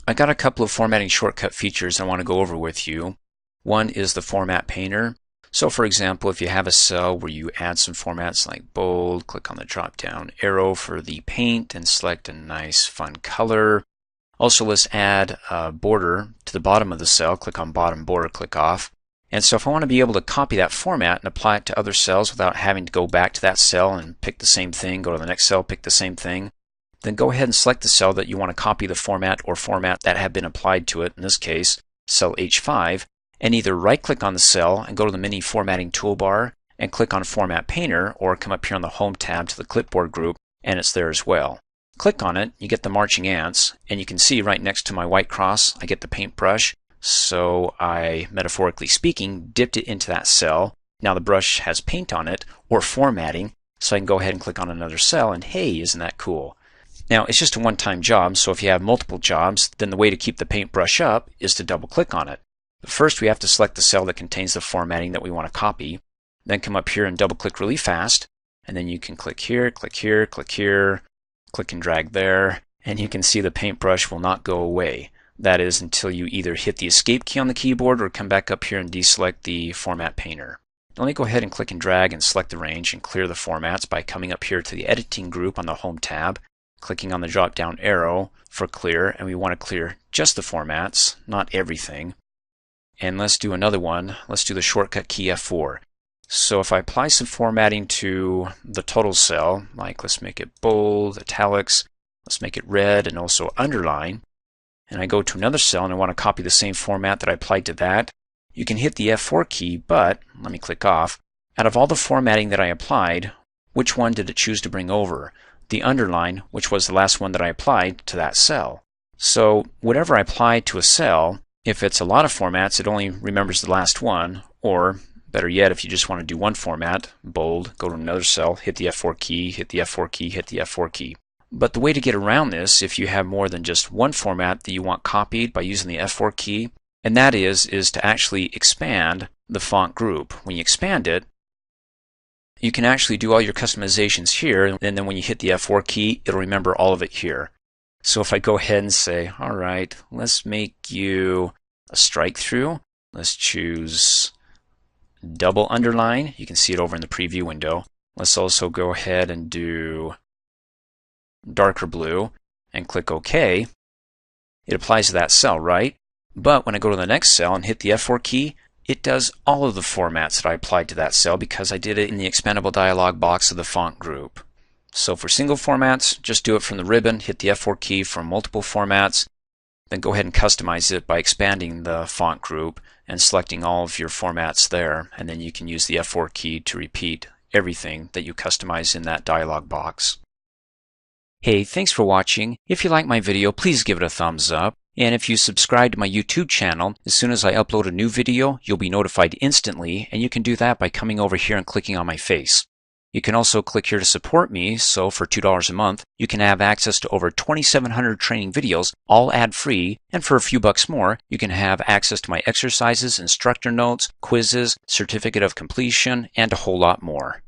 I got a couple of formatting shortcut features I want to go over with you. One is the Format Painter. So for example, if you have a cell where you add some formats like bold, click on the drop down arrow for the paint and select a nice fun color. Also, let's add a border to the bottom of the cell. Click on bottom border, click off. And so if I want to be able to copy that format and apply it to other cells without having to go back to that cell and pick the same thing, go to the next cell, pick the same thing, then go ahead and select the cell that you want to copy the format or format that have been applied to it, in this case, cell H5, and either right-click on the cell and go to the mini formatting toolbar and click on Format Painter, or come up here on the Home tab to the clipboard group, and it's there as well. Click on it, you get the marching ants, and you can see right next to my white cross, I get the paintbrush, so I, metaphorically speaking, dipped it into that cell. Now the brush has paint on it, or formatting, so I can go ahead and click on another cell, and hey, isn't that cool? Now, it's just a one-time job, so if you have multiple jobs, then the way to keep the paintbrush up is to double-click on it. But first, we have to select the cell that contains the formatting that we want to copy. Then come up here and double-click really fast, and then you can click here, click here, click here, click and drag there, and you can see the paintbrush will not go away. That is until you either hit the Escape key on the keyboard or come back up here and deselect the Format Painter. Let me go ahead and click and drag and select the range and clear the formats by coming up here to the Editing group on the Home tab, clicking on the drop down arrow for clear, and we want to clear just the formats, not everything. And let's do another one. Let's do the shortcut key F4. So if I apply some formatting to the total cell, like let's make it bold, italics, let's make it red and also underline, and I go to another cell and I want to copy the same format that I applied to that, you can hit the F4 key, but let me click off. Out of all the formatting that I applied, which one did it choose to bring over? The underline, which was the last one that I applied to that cell. So whatever I apply to a cell, if it's a lot of formats, it only remembers the last one, or better yet, if you just want to do one format, bold, go to another cell, hit the F4 key, hit the F4 key, hit the F4 key. But the way to get around this, if you have more than just one format that you want copied by using the F4 key, and that is to actually expand the font group. When you expand it, you can actually do all your customizations here, and then when you hit the F4 key, it'll remember all of it here. So if I go ahead and say, all right, let's make you a strike through. Let's choose double underline. You can see it over in the preview window. Let's also go ahead and do darker blue and click OK. It applies to that cell, right? But when I go to the next cell and hit the F4 key, it does all of the formats that I applied to that cell because I did it in the expandable dialog box of the font group. So for single formats, just do it from the ribbon, hit the F4 key for multiple formats, then go ahead and customize it by expanding the font group and selecting all of your formats there, and then you can use the F4 key to repeat everything that you customize in that dialog box. Hey, thanks for watching. If you like my video, please give it a thumbs up. And if you subscribe to my YouTube channel, as soon as I upload a new video, you'll be notified instantly, and you can do that by coming over here and clicking on my face. You can also click here to support me, so for $2 a month, you can have access to over 2,700 training videos, all ad-free, and for a few bucks more, you can have access to my exercises, instructor notes, quizzes, certificate of completion, and a whole lot more.